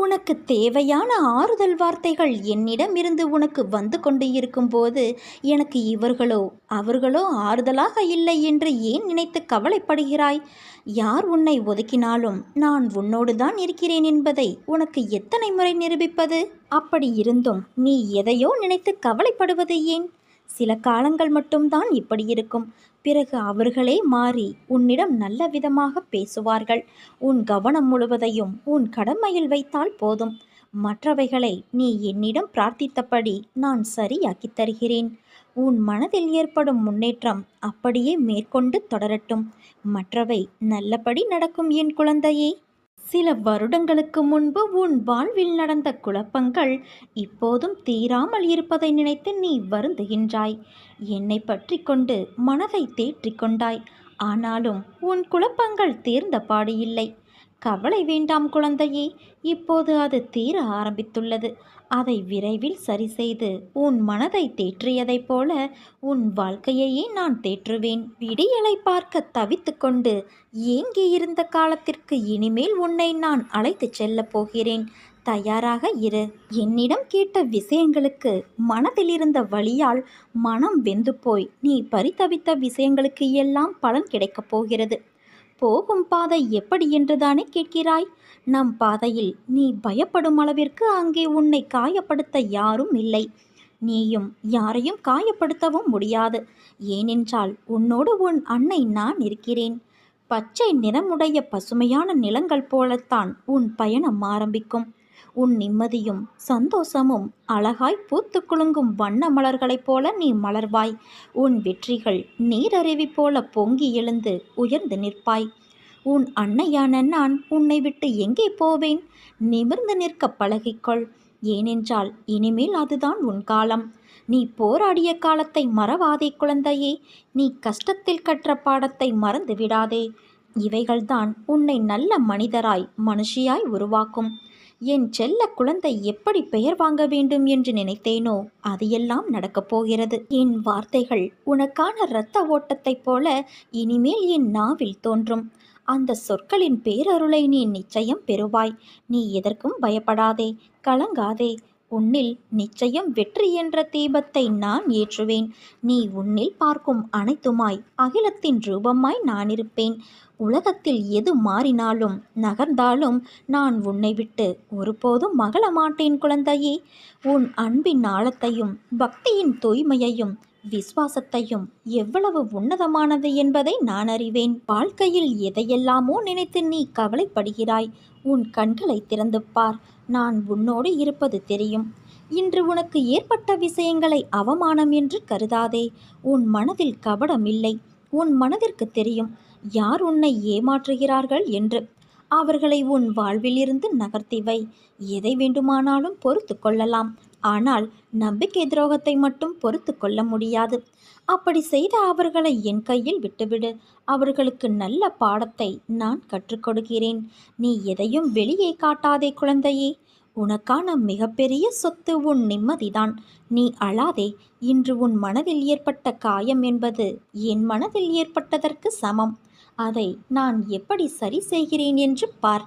உனக்கு தேவையான ஆறுதல் வார்த்தைகள் என்னிடமிருந்து உனக்கு வந்து கொண்டு இருக்கும்போது எனக்கு இவர்களோ அவர்களோ ஆறுதலாக இல்லை என்று ஏன் நினைத்து கவலைப்படுகிறாய்? யார் உன்னை ஒதுக்கினாலும் நான் உன்னோடு தான் இருக்கிறேன் என்பதை உனக்கு எத்தனை முறை நிரூபிப்பது? அப்படி இருந்தும் நீ எதையோ நினைத்து கவலைப்படுவது ஏன்? சில காலங்கள் மட்டும்தான் இப்படி இருக்கும். பிறகு அவர்களே மாறி உன்னிடம் நல்ல விதமாக பேசுவார்கள். உன் கவனம் முழுவதையும் உன் கடமையில் வைத்தால் போதும். மற்றவைகளை நீ என்னிடம் பிரார்த்தித்தபடி நான் சரியாக்கித் தருகிறேன். உன் மனதில் ஏற்படும் முன்னேற்றம் அப்படியே மேற்கொண்டு தொடரட்டும். மற்றவை நல்லபடி நடக்கும் என் குழந்தையே. சில வருடங்களுக்கு முன்பு உன் வாழ்வில் நடந்த குழப்பங்கள் இப்போதும் தீராமல் இருப்பதை நினைத்து நீ வருந்துகின்றாய். என்னை பற்றி கொண்டு மனதை தேற்றிக் கொண்டாய். ஆனாலும் உன் குழப்பங்கள் தீர்ந்த பாடு இல்லை. கவலை வேண்டாம் குழந்தையே, இப்போது அது தீர ஆரம்பித்துள்ளது. அதை விரைவில் சரி செய்து உன் மனதை தேற்றியதைப் போல உன் வாழ்க்கையையே நான் தேற்றுவேன். விடியலை பார்க்க தவித்து கொண்டு ஏங்கி இருந்த காலத்திற்கு இனிமேல் உன்னை நான் அழைத்துச் செல்லப் போகிறேன். தயாராக இரு. என்னிடம் கேட்ட விஷயங்களுக்கு மனதில் இருந்த வலியால் மனம் வெந்து போய் நீ பரிதவித்த விஷயங்களுக்கு எல்லாம் பலன் கிடைக்கப் போகிறது. போகும் பாதை எப்படி என்றுதானே கேட்கிறாய்? நம் பாதையில் நீ பயப்படும் அளவிற்கு அங்கே உன்னை காயப்படுத்த யாரும் இல்லை. நீயும் யாரையும் காயப்படுத்தவும் முடியாது. ஏனென்றால் உன்னோடு உன் அன்னை நான் இருக்கிறேன். பச்சை நிறமுடைய பசுமையான நிலங்கள் போலத்தான் உன் பயணம் ஆரம்பிக்கும். உன் நிம்மதியும் சந்தோஷமும் அழகாய் பூத்து குலுங்கும் வண்ண மலர்களைப் போல நீ மலர்வாய். உன் வெற்றிகள் நீரருவி போல பொங்கி எழுந்து உயர்ந்து நிற்பாய். உன் அன்னையான நான் உன்னை விட்டு எங்கே போவேன்? நிமிர்ந்து நிற்க பழகிக்கொள். ஏனென்றால் இனிமேல் அதுதான் உன் காலம். நீ போராடிய காலத்தை மறவாதே குழந்தையே. நீ கஷ்டத்தில் கற்ற பாடத்தை மறந்து விடாதே. இவைகள்தான் உன்னை நல்ல மனிதராய் மனுஷியாய் உருவாக்கும். என் செல்ல குழந்தை எப்படி பெயர் வாங்க வேண்டும் என்று நினைத்தேனோ அது எல்லாம் நடக்கப் போகிறது. என் வார்த்தைகள் உனக்கான இரத்த ஓட்டத்தைப் போல இனிமேல் என் நாவில் தோன்றும். அந்த சொற்களின் பேரருளை நீ நிச்சயம் பெறுவாய். நீ எதற்கும் பயப்படாதே, கலங்காதே. உன்னில் நிச்சயம் வெற்றி என்ற தீபத்தை நான் ஏற்றுவேன். நீ உன்னில் பார்க்கும் அனைத்துமாய் அகிலத்தின் ரூபமாய் நான் இருப்பேன். உலகத்தில் எது மாறினாலும் நகர்ந்தாலும் நான் உன்னை விட்டு ஒருபோதும் மகள மாட்டேன் குழந்தையே. உன் அன்பின் ஆழத்தையும் பக்தியின் தூய்மையையும் விசுவாசத்தையும் எவ்வளவு உன்னதமானது என்பதை நான் அறிவேன். வாழ்க்கையில் எதையெல்லாமோ நினைத்து நீ கவலைப்படுகிறாய். உன் கண்களை திறந்து பார். நான் உன்னோடு இருப்பது தெரியும். இன்று உனக்கு ஏற்பட்ட விஷயங்களை அவமானம் என்று கருதாதே. உன் மனதில் கபடம் இல்லை. உன் மனதிற்கு தெரியும் யார் உன்னை ஏமாற்றுகிறார்கள் என்று. அவர்களை உன் வாழ்விலிருந்து நகர்த்தி வை. எதை வேண்டுமானாலும் பொறுத்து கொள்ளலாம். ஆனால் நம்பிக்கை துரோகத்தை மட்டும் பொறுத்து கொள்ள முடியாது. அப்படி செய்த அவர்களை என் கையில் விட்டுவிடு. அவர்களுக்கு நல்ல பாடத்தை நான் கற்றுக் கொடுக்கிறேன். நீ எதையும் வெளியே காட்டாதே குழந்தையே. உனக்கான மிகப்பெரிய சொத்து உன் நிம்மதிதான். நீ அழாதே. இன்று உன் மனதில் ஏற்பட்ட காயம் என்பது என் மனதில் ஏற்பட்டதற்கு சமம். அதை நான் எப்படி சரி செய்கிறேன் என்று பார்.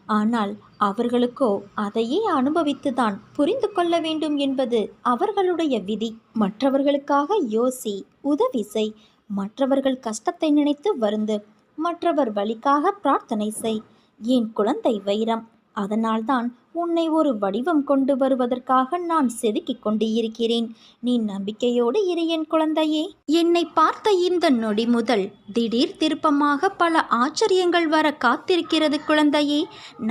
ஆனால் அவர்களுக்கோ அதையே அனுபவித்துதான் புரிந்து கொள்ள வேண்டும் என்பது அவர்களுடைய விதி. மற்றவர்களுக்காக யோசி, உதவி செய். மற்றவர்கள் கஷ்டத்தை நினைத்து வருந்து. மற்றவர் வழிக்காக பிரார்த்தனை செய். என் குழந்தை வைரம். அதனால்தான் உன்னை ஒரு வடிவம் கொண்டு வருவதற்காக நான் செதுக்கிக் கொண்டு இருக்கிறேன். நீ நம்பிக்கையோடு இரு என் குழந்தையே. என்னை பார்த்த இந்த நொடி முதல் திடீர் திருப்பமாக பல ஆச்சரியங்கள் வர காத்திருக்கிறது குழந்தையே.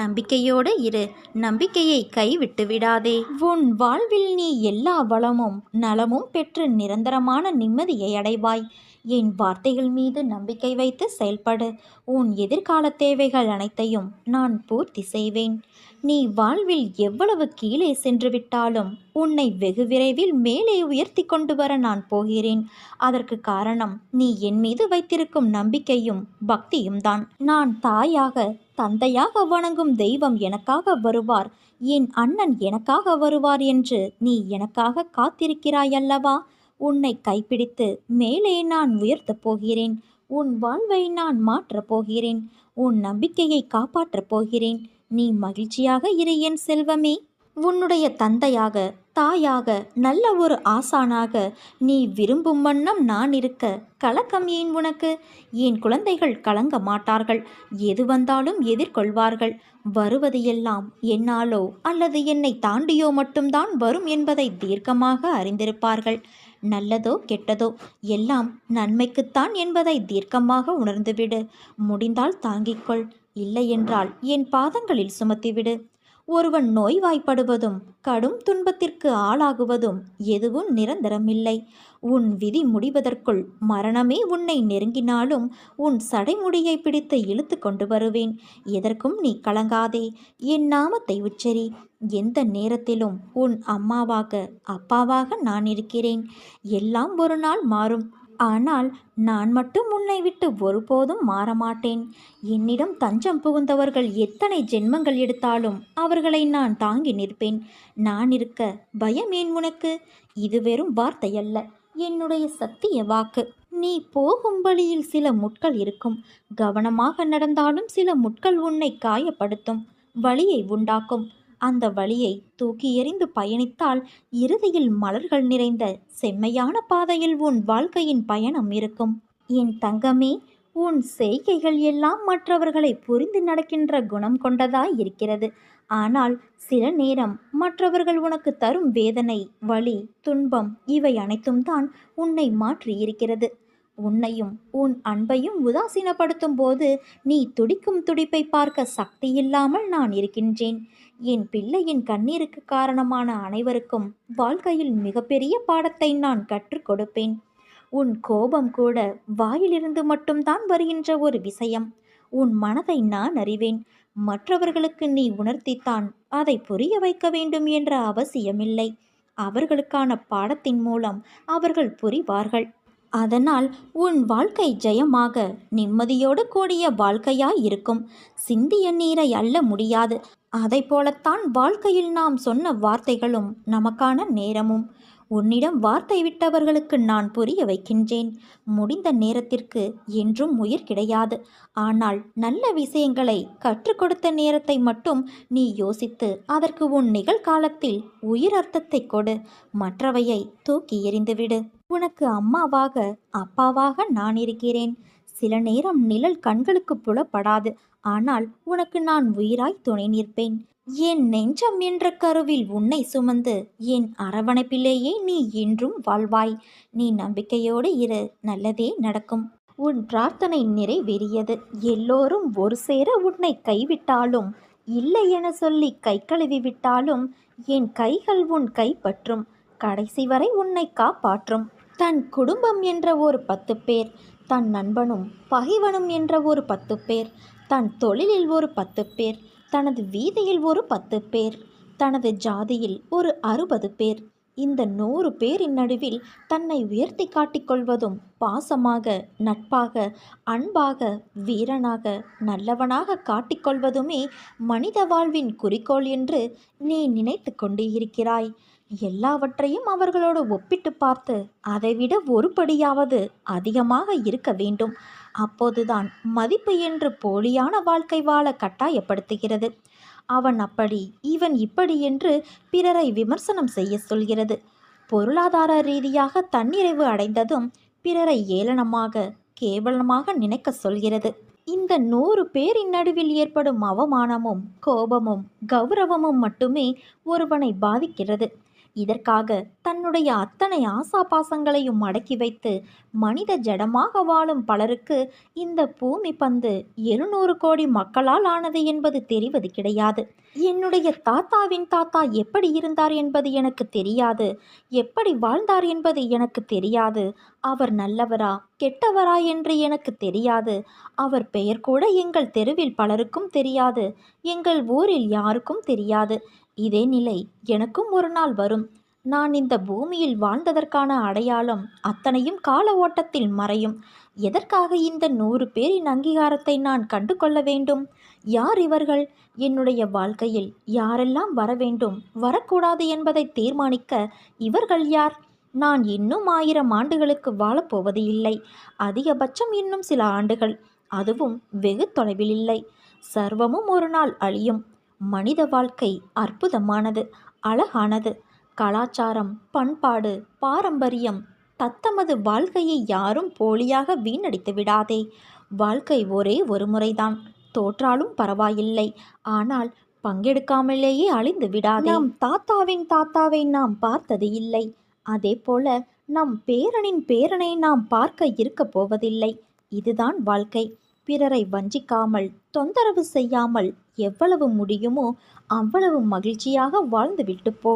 நம்பிக்கையோடு இரு. நம்பிக்கையை கைவிட்டு விடாதே. உன் வாழ்வில் நீ எல்லா வளமும் நலமும் பெற்று நிரந்தரமான நிம்மதியை அடைவாய். என் வார்த்தைகள் மீது நம்பிக்கை வைத்து செயல்படு. உன் எதிர்கால தேவைகள் அனைத்தையும் நான் பூர்த்தி செய்வேன். நீ வாழ்வில் எவ்வளவு கீழே சென்று விட்டாலும் உன்னை வெகு விரைவில் மேலே உயர்த்தி கொண்டு வர நான் போகிறேன். அதற்கு காரணம் நீ என் மீது வைத்திருக்கும் நம்பிக்கையும் பக்தியும் தான். நான் தாயாக தந்தையாக வணங்கும் தெய்வம் எனக்காக வருவார், என் அண்ணன் எனக்காக வருவார் என்று நீ எனக்காக காத்திருக்கிறாய் அல்லவா? உன்னை கைப்பிடித்து மேலே நான் உயர்த்தப் போகிறேன். உன் வாழ்வை நான் மாற்றப் போகிறேன். உன் நம்பிக்கையை காப்பாற்றப் போகிறேன். நீ மகிழ்ச்சியாக இரு என் செல்வமே. உன்னுடைய தந்தையாக, தாயாக, நல்ல ஒரு ஆசானாக நீ விரும்பும் வண்ணம் நான் இருக்க கலக்கம் ஏன் உனக்கு? என் குழந்தைகள் கலங்க மாட்டார்கள். எது வந்தாலும் எதிர்கொள்வார்கள். வருவது எல்லாம் என்னாலோ அல்லது என்னை தாண்டியோ மட்டும்தான் வரும் என்பதை தீர்க்கமாக அறிந்திருப்பார்கள். நல்லதோ கெட்டதோ எல்லாம் நன்மைக்குத்தான் என்பதை தீர்க்கமாக உணர்ந்துவிடு. முடிந்தால் தாங்கிக்கொள், இல்லையென்றால் என் பாதங்களில் சுமத்திவிடு. ஒருவன் நோய்வாய்ப்படுவதும் கடும் துன்பத்திற்கு ஆளாகுவதும் எதுவும் நிரந்தரமில்லை. உன் விதி முடிவதற்குள் மரணமே உன்னை நெருங்கினாலும் உன் சடைமுடியை பிடித்து இழுத்து கொண்டு வருவேன். எதற்கும் நீ கலங்காதே. என் நாமத்தை உச்சரி. எந்த நேரத்திலும் உன் அம்மாவாக, அப்பாவாக நான் இருக்கிறேன். எல்லாம் ஒரு நாள் மாறும். ஆனால் நான் மட்டும் உன்னை விட்டு ஒருபோதும் மாறமாட்டேன். என்னிடம் தஞ்சம் புகுந்தவர்கள் எத்தனை ஜென்மங்கள் எடுத்தாலும் அவர்களை நான் தாங்கி நிற்பேன். நான் இருக்க பயம் ஏன் உனக்கு? இது வெறும் வார்த்தையல்ல, என்னுடைய சத்திய வாக்கு. நீ போகும் வழியில் சில முட்கள் இருக்கும். கவனமாக நடந்தாலும் சில முட்கள் உன்னை காயப்படுத்தும், வலியை உண்டாக்கும். அந்த வழியை தூக்கி எறிந்து பயணித்தால் இறுதியில் மலர்கள் நிறைந்த செம்மையான பாதையில் உன் வாழ்க்கையின் பயணம் இருக்கும். என் தங்கமே, உன் செய்கைகள் எல்லாம் மற்றவர்களை புரிந்து நடக்கின்ற குணம் கொண்டதாய் இருக்கிறது. ஆனால் சில நேரம் மற்றவர்கள் உனக்கு தரும் வேதனை, வலி, துன்பம் இவை அனைத்தும் தான் உன்னை மாற்றி இருக்கிறது. உன்னையும் உன் அன்பையும் உதாசீனப்படுத்தும் போது நீ துடிக்கும் துடிப்பை பார்க்க சக்தி இல்லாமல் நான் இருக்கின்றேன். என் பிள்ளையின் கண்ணீருக்கு காரணமான அனைவருக்கும் வாழ்க்கையில் மிகப்பெரிய பாடத்தை நான் கற்றுக் கொடுப்பேன். உன் கோபம் கூட வாயிலிருந்து மட்டும்தான் வருகின்ற ஒரு விஷயம். உன் மனதை நான் அறிவேன். மற்றவர்களுக்கு நீ உணர்த்தித்தான் அதை புரிய வைக்க வேண்டும் என்ற அவசியமில்லை. அவர்களுக்கான பாடத்தின் மூலம் அவர்கள் புரிவார்கள். அதனால் உன் வாழ்க்கை ஜெயமாக நிம்மதியோடு கூடிய வாழ்க்கையாய் இருக்கும். சிந்திய நீரை அள்ள முடியாது. அதை போலத்தான் வாழ்க்கையில் நாம் சொன்ன வார்த்தைகளும் நமக்கான நேரமும். உன்னிடம் வார்த்தை விட்டவர்களுக்கு நான் புரிய வைக்கின்றேன். முடிந்த நேரத்திற்கு என்றும் உயிர் கிடையாது. ஆனால் நல்ல விஷயங்களை கற்றுக் கொடுத்த நேரத்தை மட்டும் நீ யோசித்து அதற்கு உன் நிகழ்காலத்தில் உயிர் அர்த்தத்தை கொடு. மற்றவையை தூக்கி எறிந்துவிடு. உனக்கு அம்மாவாக, அப்பாவாக நான் இருக்கிறேன். சில நேரம் நிழல் கண்களுக்கு புலப்படாது. ஆனால் உனக்கு நான் உயிராய் துணை நிற்பேன். என் நெஞ்சம் என்ற கருவில் உன்னை சுமந்து என் அரவணைப்பிலேயே நீ என்றும் வாழ்வாய். நீ நம்பிக்கையோடு இரு, நல்லதே நடக்கும். உன் பிரார்த்தனை நிறைவேறியது. எல்லோரும் ஒரு சேர உன்னை கைவிட்டாலும், இல்லை என சொல்லி கை கழுவி விட்டாலும் என் கைகள் உன் கைப்பற்றும். கடைசி வரை உன்னை காப்பாற்றும். தன் குடும்பம் என்ற ஒரு 10 பேர், தன் நண்பனும் பகைவனும் என்ற ஒரு 10 பேர், தன் தொழிலில் ஒரு 10 பேர், தனது வீதியில் ஒரு 10 பேர், தனது ஜாதியில் ஒரு 60 பேர். இந்த 100 பேரின் நடுவில் தன்னை உயர்த்தி காட்டிக்கொள்வதும் பாசமாக, நட்பாக, அன்பாக, வீரனாக, நல்லவனாக காட்டிக்கொள்வதுமே மனித வாழ்வின் குறிக்கோள் என்று நீ நினைத்து கொண்டு இருக்கிறாய். எல்லாவற்றையும் அவர்களோடு ஒப்பிட்டு பார்த்து அதைவிட ஒரு படியாவது அதிகமாக இருக்க வேண்டும். அப்போதுதான் மதிப்பு என்று போலியான வாழ்க்கை வாழ கட்டாயப்படுத்துகிறது. அவன் அப்படி, இவன் இப்படி என்று பிறரை விமர்சனம் செய்ய சொல்கிறது. பொருளாதார ரீதியாக தன்னிறைவு அடைந்ததும் பிறரை ஏளனமாக, கேவலமாக நினைக்க சொல்கிறது. இந்த 100 பேரின் நடுவில் ஏற்படும் அவமானமும், கோபமும், கௌரவமும் மட்டுமே ஒருவனை பாதிக்கிறது. இதற்காக தன்னுடைய அத்தனை ஆசாபாசங்களையும் அடக்கி வைத்து மனித ஜடமாக வாழும் பலருக்கு இந்த பூமி பந்து 700 கோடி மக்களால் ஆனது என்பது தெரிவது கிடையாது. என்னுடைய தாத்தாவின் தாத்தா எப்படி இருந்தார் என்பது எனக்கு தெரியாது. எப்படி வாழ்ந்தார் என்பது எனக்கு தெரியாது. அவர் நல்லவரா கெட்டவரா என்று எனக்கு தெரியாது. அவர் பெயர் கூட எங்கள் தெருவில் பலருக்கும் தெரியாது. எங்கள் ஊரில் யாருக்கும் தெரியாது. இதே நிலை எனக்கும் ஒரு நாள் வரும். நான் இந்த பூமியில் வாழ்ந்ததற்கான அடையாளம் அத்தனையும் கால ஓட்டத்தில் மறையும். எதற்காக இந்த 100 பேரின் அங்கீகாரத்தை நான் கண்டு கொள்ள வேண்டும்? யார் இவர்கள்? என்னுடைய வாழ்க்கையில் யாரெல்லாம் வர வேண்டும், வரக்கூடாது என்பதை தீர்மானிக்க இவர்கள் யார்? நான் இன்னும் 1000 ஆண்டுகளுக்கு வாழப்போவது இல்லை. அதிகபட்சம் இன்னும் சில ஆண்டுகள். அதுவும் வெகு தொலைவில் இல்லை. சர்வமும் ஒரு நாள் அழியும். மனித வாழ்க்கை அற்புதமானது, அழகானது. கலாச்சாரம், பண்பாடு, பாரம்பரியம் தத்தமது வாழ்க்கையை யாரும் போலியாக வீணடித்து விடாதே. வாழ்க்கை ஒரே ஒரு முறைதான். தோற்றாலும் பரவாயில்லை, ஆனால் பங்கெடுக்காமலேயே அழிந்து விடாதே. நம் தாத்தாவின் தாத்தாவை நாம் பார்த்தது இல்லை, அதே போல நம் பேரனின் பேரனை நாம் பார்க்க இருக்கப் போவதில்லை. இதுதான் வாழ்க்கை. பிறரை வஞ்சிக்காமல், தொந்தரவு செய்யாமல் எவ்வளவு முடியுமோ அவ்வளவு மகிழ்ச்சியாக வாழ்ந்துவிட்டு போ.